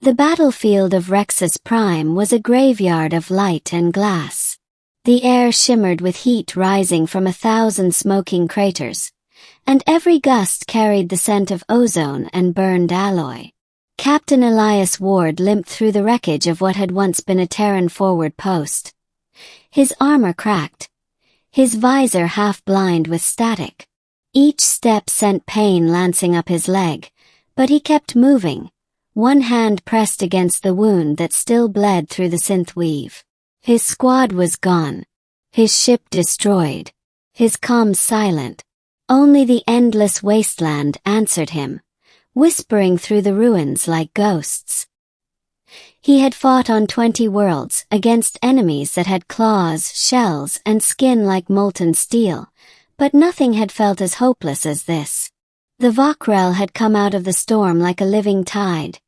The battlefield of Rexus Prime was a graveyard of light and glass. The air shimmered with heat rising from 1,000 smoking craters, and every gust carried the scent of ozone and burned alloy. Captain Elias Ward limped through the wreckage of what had once been a Terran forward post. His armor cracked, his visor half blind with static. Each step sent pain lancing up his leg, but he kept moving, one hand pressed against the wound that still bled through the synth weave. His squad was gone, his ship destroyed, his comms silent. Only the endless wasteland answered him, whispering through the ruins like ghosts. He had fought on 20 worlds against enemies that had claws, shells, and skin like molten steel, but nothing had felt as hopeless as this. The Vokrel had come out of the storm like a living tide,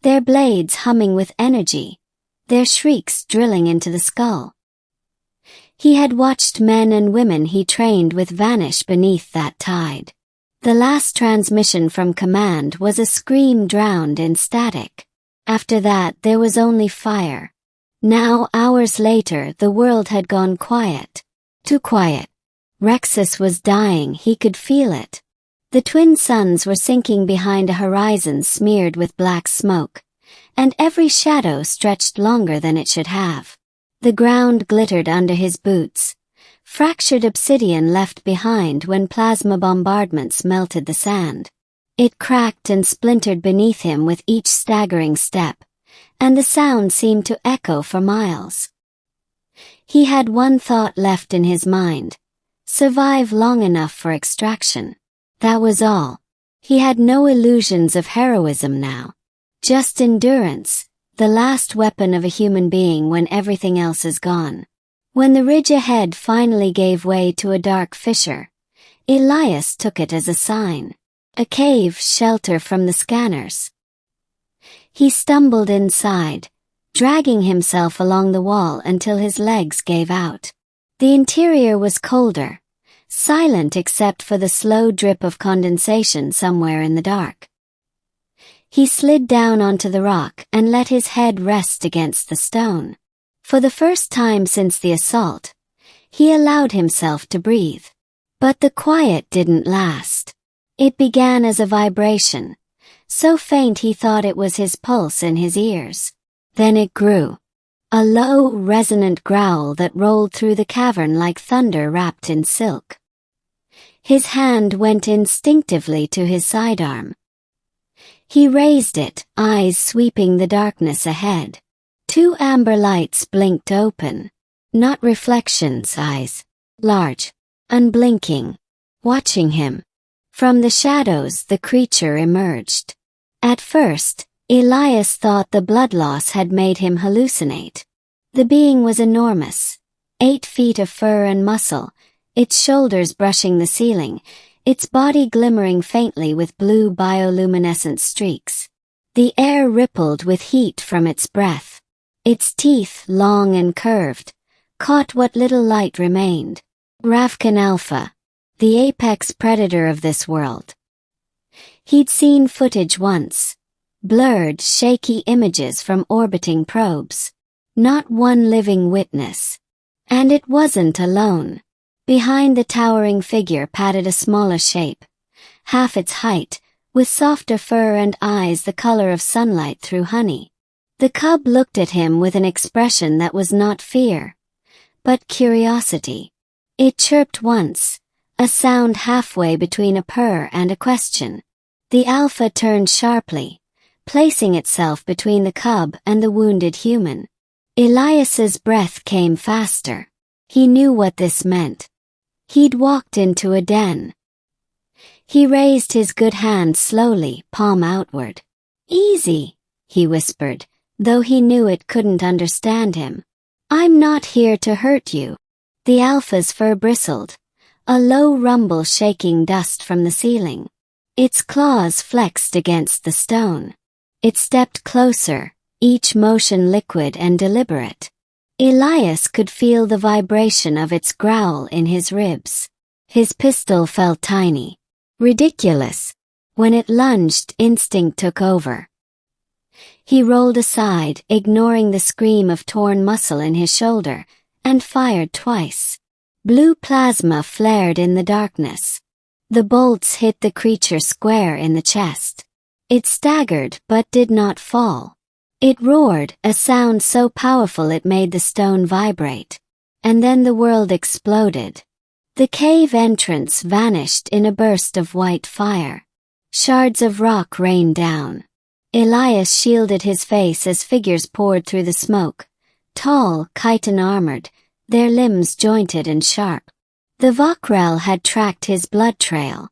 their blades humming with energy, their shrieks drilling into the skull. He had watched men and women he trained with vanish beneath that tide. The last transmission from command was a scream drowned in static. After that there was only fire. Now, hours later, the world had gone quiet. Too quiet. Rexus was dying, he could feel it. The twin suns were sinking behind a horizon smeared with black smoke, and every shadow stretched longer than it should have. The ground glittered under his boots, fractured obsidian left behind when plasma bombardments melted the sand. It cracked and splintered beneath him with each staggering step, and the sound seemed to echo for miles. He had one thought left in his mind: survive long enough for extraction. That was all. He had no illusions of heroism now. Just endurance, the last weapon of a human being when everything else is gone. When the ridge ahead finally gave way to a dark fissure, Elias took it as a sign. A cave shelter from the scanners. He stumbled inside, dragging himself along the wall until his legs gave out. The interior was colder, silent except for the slow drip of condensation somewhere in the dark. He slid down onto the rock and let his head rest against the stone. For the first time since the assault, he allowed himself to breathe. But the quiet didn't last. It began as a vibration, so faint he thought it was his pulse in his ears. Then it grew. A low, resonant growl that rolled through the cavern like thunder wrapped in silk. His hand went instinctively to his sidearm. He raised it, eyes sweeping the darkness ahead. 2 amber lights blinked open. Not reflections, eyes. Large, unblinking, watching him. From the shadows the creature emerged. At first, Elias thought the blood loss had made him hallucinate. The being was enormous, 8 feet of fur and muscle, its shoulders brushing the ceiling, its body glimmering faintly with blue bioluminescent streaks. The air rippled with heat from its breath. Its teeth, long and curved, caught what little light remained. Ravkan Alpha, the apex predator of this world. He'd seen footage once. Blurred, shaky images from orbiting probes. Not one living witness. And it wasn't alone. Behind the towering figure padded a smaller shape, half its height, with softer fur and eyes the color of sunlight through honey. The cub looked at him with an expression that was not fear, but curiosity. It chirped once, a sound halfway between a purr and a question. The alpha turned sharply, placing itself between the cub and the wounded human. Elias's breath came faster. He knew what this meant. He'd walked into a den. He raised his good hand slowly, palm outward. "Easy," he whispered, though he knew it couldn't understand him. "I'm not here to hurt you." The alpha's fur bristled, a low rumble shaking dust from the ceiling. Its claws flexed against the stone. It stepped closer, each motion liquid and deliberate. Elias could feel the vibration of its growl in his ribs. His pistol felt tiny. Ridiculous. When it lunged, instinct took over. He rolled aside, ignoring the scream of torn muscle in his shoulder, and fired twice. Blue plasma flared in the darkness. The bolts hit the creature square in the chest. It staggered but did not fall. It roared, a sound so powerful it made the stone vibrate. And then the world exploded. The cave entrance vanished in a burst of white fire. Shards of rock rained down. Elias shielded his face as figures poured through the smoke, tall, chitin-armored, their limbs jointed and sharp. The Vokrel had tracked his blood trail.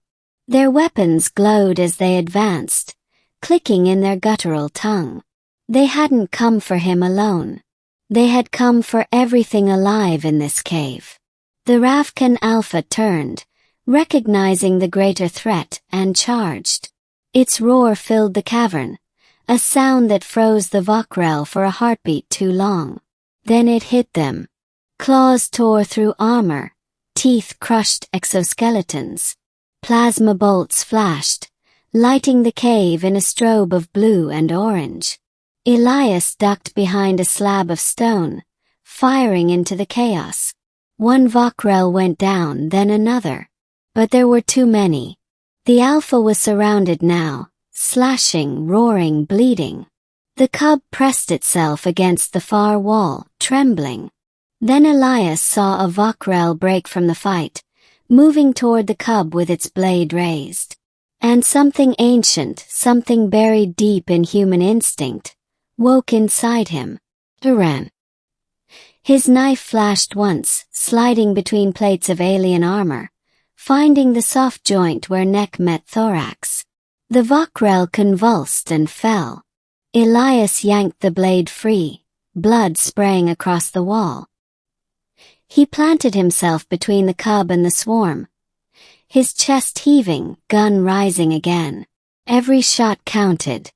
Their weapons glowed as they advanced, clicking in their guttural tongue. They hadn't come for him alone. They had come for everything alive in this cave. The Ravkan Alpha turned, recognizing the greater threat, and charged. Its roar filled the cavern, a sound that froze the Vokrel for a heartbeat too long. Then it hit them. Claws tore through armor, teeth crushed exoskeletons. Plasma bolts flashed, lighting the cave in a strobe of blue and orange. Elias ducked behind a slab of stone, firing into the chaos. One Vokrel went down, then another. But there were too many. The Alpha was surrounded now, slashing, roaring, bleeding. The cub pressed itself against the far wall, trembling. Then Elias saw a Vokrel break from the fight, moving toward the cub with its blade raised. And something ancient, something buried deep in human instinct, woke inside him. Duran. His knife flashed once, sliding between plates of alien armor, finding the soft joint where neck met thorax. The Vokrel convulsed and fell. Elias yanked the blade free, blood spraying across the wall. He planted himself between the cub and the swarm, his chest heaving, gun rising again. Every shot counted.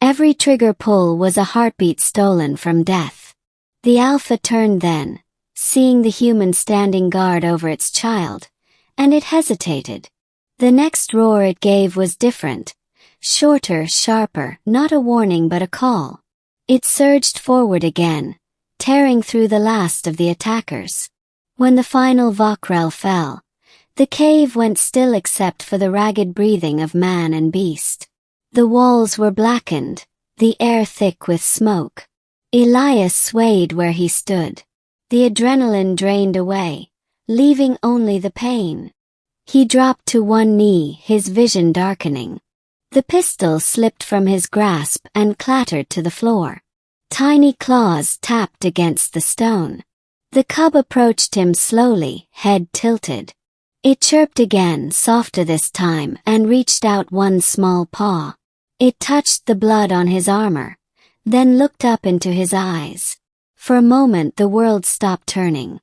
Every trigger pull was a heartbeat stolen from death. The Alpha turned then, seeing the human standing guard over its child, and it hesitated. The next roar it gave was different, shorter, sharper, not a warning but a call. It surged forward again, tearing through the last of the attackers. When the final Vokrel fell, the cave went still except for the ragged breathing of man and beast. The walls were blackened, the air thick with smoke. Elias swayed where he stood. The adrenaline drained away, leaving only the pain. He dropped to one knee, his vision darkening. The pistol slipped from his grasp and clattered to the floor. Tiny claws tapped against the stone. The cub approached him slowly, head tilted. It chirped again, softer this time, and reached out one small paw. It touched the blood on his armor, then looked up into his eyes. For a moment the world stopped turning.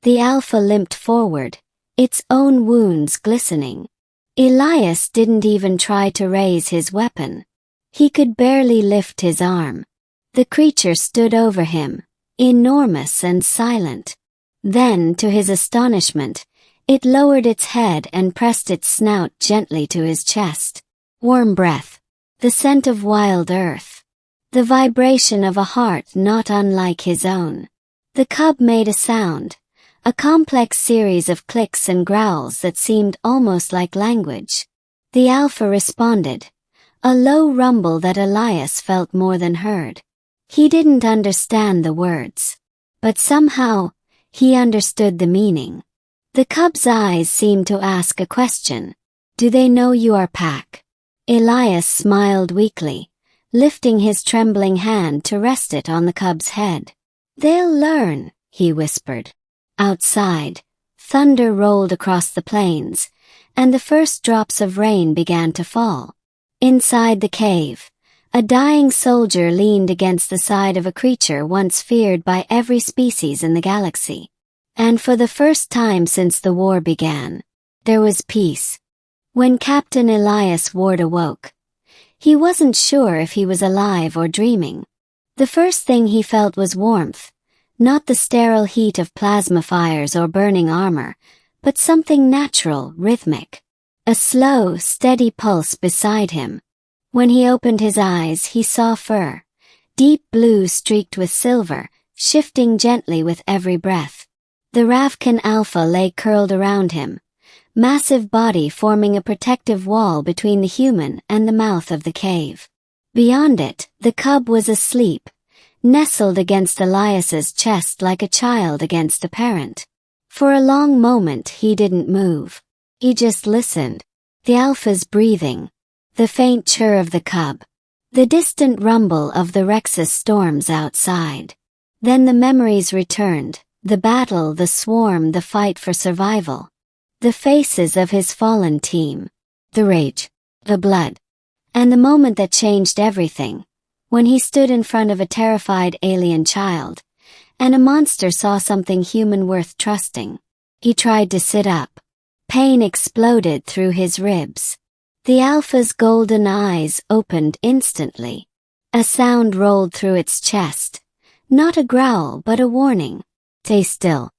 The Alpha limped forward, its own wounds glistening. Elias didn't even try to raise his weapon. He could barely lift his arm. The creature stood over him, enormous and silent. Then, to his astonishment, it lowered its head and pressed its snout gently to his chest. Warm breath. The scent of wild earth. The vibration of a heart not unlike his own. The cub made a sound, a complex series of clicks and growls that seemed almost like language. The Alpha responded, a low rumble that Elias felt more than heard. He didn't understand the words, but somehow, he understood the meaning. The cub's eyes seemed to ask a question. Do they know you are Pack? Elias smiled weakly, lifting his trembling hand to rest it on the cub's head. They'll learn, he whispered. Outside, thunder rolled across the plains, and the first drops of rain began to fall. Inside the cave, a dying soldier leaned against the side of a creature once feared by every species in the galaxy. And for the first time since the war began, there was peace. When Captain Elias Ward awoke, he wasn't sure if he was alive or dreaming. The first thing he felt was warmth, not the sterile heat of plasma fires or burning armor, but something natural, rhythmic. A slow, steady pulse beside him. When he opened his eyes, he saw fur, deep blue streaked with silver, shifting gently with every breath. The Ravkan Alpha lay curled around him, massive body forming a protective wall between the human and the mouth of the cave. Beyond it, the cub was asleep, nestled against Elias's chest like a child against a parent. For a long moment he didn't move. He just listened. The Alpha's breathing, the faint chirr of the cub, the distant rumble of the Rexus storms outside. Then the memories returned, the battle, the swarm, the fight for survival. The faces of his fallen team, the rage, the blood, and the moment that changed everything, when he stood in front of a terrified alien child, and a monster saw something human worth trusting. He tried to sit up. Pain exploded through his ribs. The Alpha's golden eyes opened instantly. A sound rolled through its chest. Not a growl but a warning. Stay still.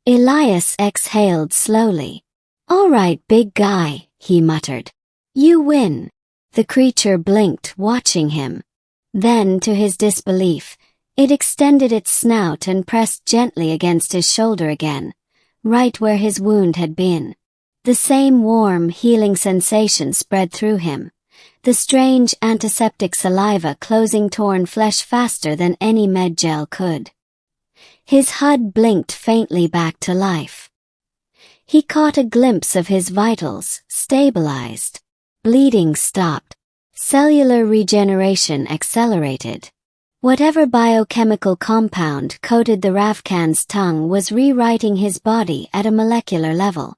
Elias exhaled slowly. All right, big guy, he muttered. You win. The creature blinked, watching him. Then, to his disbelief, it extended its snout and pressed gently against his shoulder again, right where his wound had been. The same warm, healing sensation spread through him, the strange antiseptic saliva closing torn flesh faster than any med gel could. His HUD blinked faintly back to life. He caught a glimpse of his vitals, stabilized. Bleeding stopped. Cellular regeneration accelerated. Whatever biochemical compound coated the Ravkan's tongue was rewriting his body at a molecular level.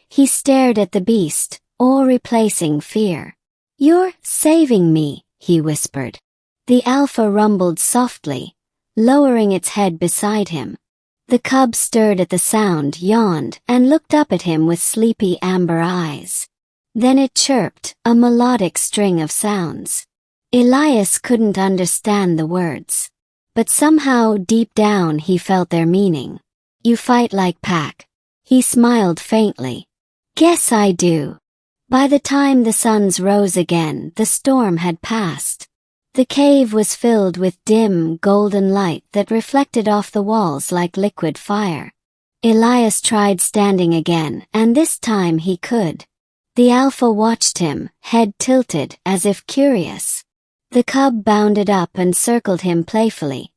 He stared at the beast, awe replacing fear. You're saving me, he whispered. The Alpha rumbled softly, lowering its head beside him. The cub stirred at the sound, yawned, and looked up at him with sleepy amber eyes. Then it chirped, a melodic string of sounds. Elias couldn't understand the words, but somehow deep down he felt their meaning. You fight like pack. He smiled faintly. Guess I do. By the time the suns rose again, the storm had passed. The cave was filled with dim, golden light that reflected off the walls like liquid fire. Elias tried standing again, and this time he could. The Alpha watched him, head tilted, as if curious. The cub bounded up and circled him playfully,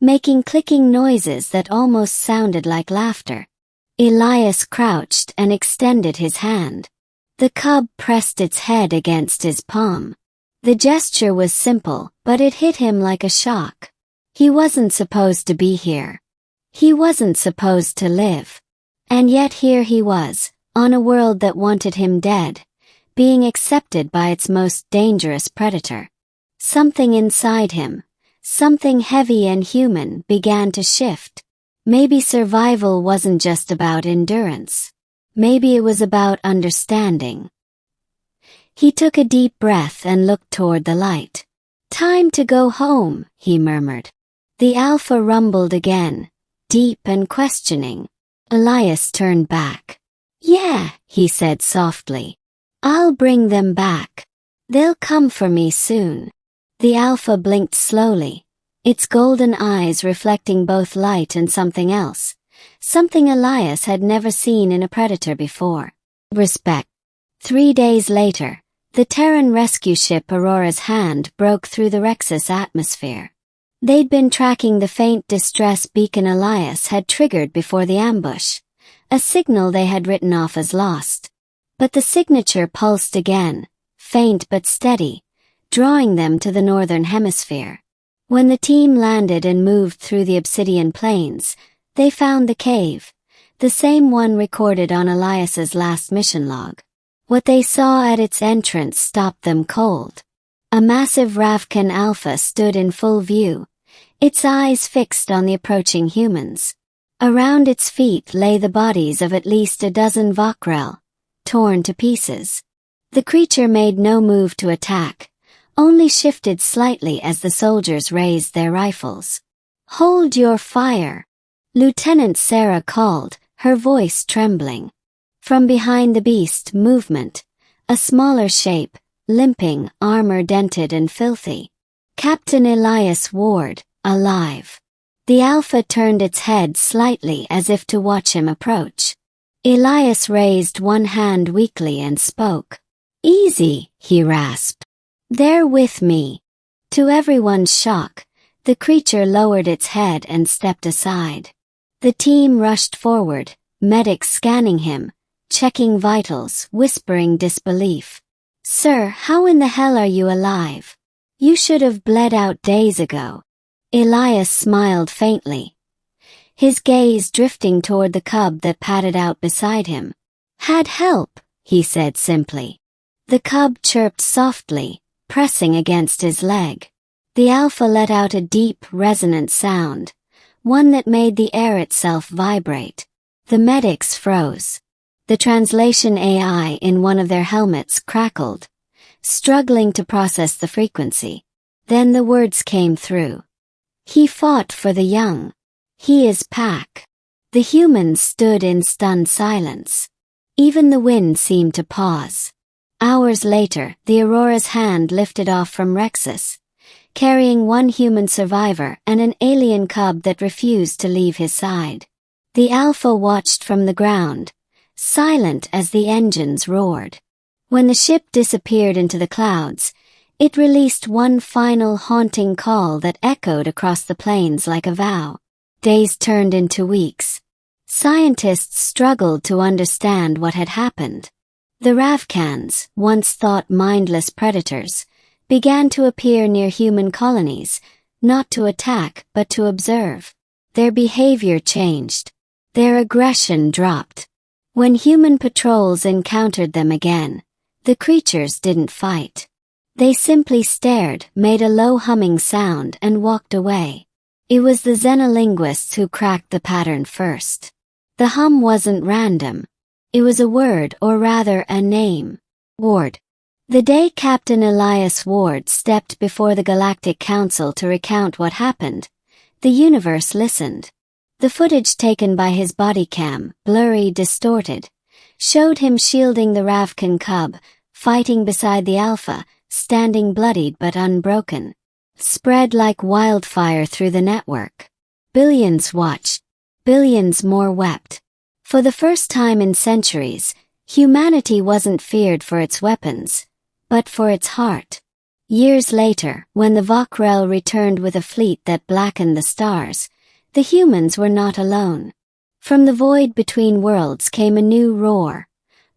making clicking noises that almost sounded like laughter. Elias crouched and extended his hand. The cub pressed its head against his palm. The gesture was simple, but it hit him like a shock. He wasn't supposed to be here. He wasn't supposed to live. And yet here he was, on a world that wanted him dead, being accepted by its most dangerous predator. Something inside him, something heavy and human, began to shift. Maybe survival wasn't just about endurance. Maybe it was about understanding. He took a deep breath and looked toward the light. Time to go home, he murmured. The Alpha rumbled again, deep and questioning. Elias turned back. Yeah, he said softly. I'll bring them back. They'll come for me soon. The Alpha blinked slowly, its golden eyes reflecting both light and something else, something Elias had never seen in a predator before. Respect. 3 days later, the Terran rescue ship Aurora's hand broke through the Rexus atmosphere. They'd been tracking the faint distress beacon Elias had triggered before the ambush, a signal they had written off as lost. But the signature pulsed again, faint but steady, drawing them to the northern hemisphere. When the team landed and moved through the obsidian plains, they found the cave, the same one recorded on Elias's last mission log. What they saw at its entrance stopped them cold. A massive Ravkan Alpha stood in full view, its eyes fixed on the approaching humans. Around its feet lay the bodies of at least a dozen Vokrel, torn to pieces. The creature made no move to attack, only shifted slightly as the soldiers raised their rifles. Hold your fire, Lieutenant Sarah called, her voice trembling. From behind the beast, movement, a smaller shape, limping, armor dented and filthy. Captain Elias Ward, alive. The Alpha turned its head slightly as if to watch him approach. Elias raised one hand weakly and spoke. "Easy," he rasped. "They're with me." To everyone's shock, the creature lowered its head and stepped aside. The team rushed forward, medics scanning him, checking vitals, whispering disbelief. "Sir, how in the hell are you alive? You should have bled out days ago." Elias smiled faintly, his gaze drifting toward the cub that padded out beside him. "Had help," he said simply. The cub chirped softly, pressing against his leg. The Alpha let out a deep, resonant sound, one that made the air itself vibrate. The medics froze. The translation AI in one of their helmets crackled, struggling to process the frequency. Then the words came through. "He fought for the young. He is Pac." The humans stood in stunned silence. Even the wind seemed to pause. Hours later, the Aurora's hand lifted off from Rexus, carrying one human survivor and an alien cub that refused to leave his side. The Alpha watched from the ground, silent as the engines roared. When the ship disappeared into the clouds, it released one final haunting call that echoed across the plains like a vow. Days turned into weeks. Scientists struggled to understand what had happened. The Ravkans, once thought mindless predators, began to appear near human colonies, not to attack but to observe. Their behavior changed. Their aggression dropped. When human patrols encountered them again, the creatures didn't fight. They simply stared, made a low humming sound, and walked away. It was the xenolinguists who cracked the pattern first. The hum wasn't random. It was a word, or rather a name. Ward. The day Captain Elias Ward stepped before the Galactic Council to recount what happened, the universe listened. The footage taken by his body cam, blurry, distorted, showed him shielding the Ravkan cub, fighting beside the Alpha, standing bloodied but unbroken. Spread like wildfire through the network. Billions watched. Billions more wept. For the first time in centuries, humanity wasn't feared for its weapons, but for its heart. Years later, when the Vokrel returned with a fleet that blackened the stars, the humans were not alone. From the void between worlds came a new roar.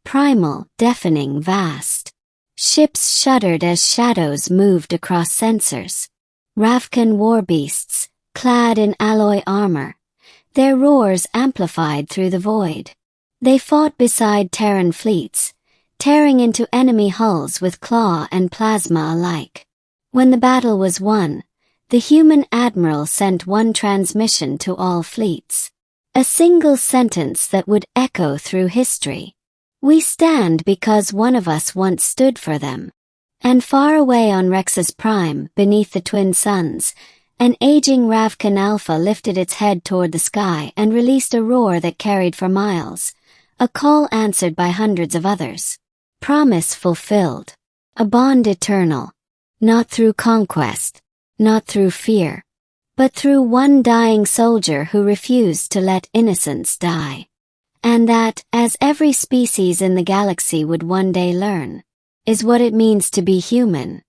Primal, deafening, vast. Ships shuddered as shadows moved across sensors. Ravkan warbeasts, clad in alloy armor, their roars amplified through the void. They fought beside Terran fleets, tearing into enemy hulls with claw and plasma alike. When the battle was won, the human admiral sent one transmission to all fleets. A single sentence that would echo through history. "We stand because one of us once stood for them." And far away on Rexus Prime, beneath the twin suns, an aging Ravkan Alpha lifted its head toward the sky and released a roar that carried for miles, a call answered by hundreds of others. Promise fulfilled. A bond eternal. Not through conquest, not through fear, but through one dying soldier who refused to let innocence die. And that, as every species in the galaxy would one day learn, is what it means to be human.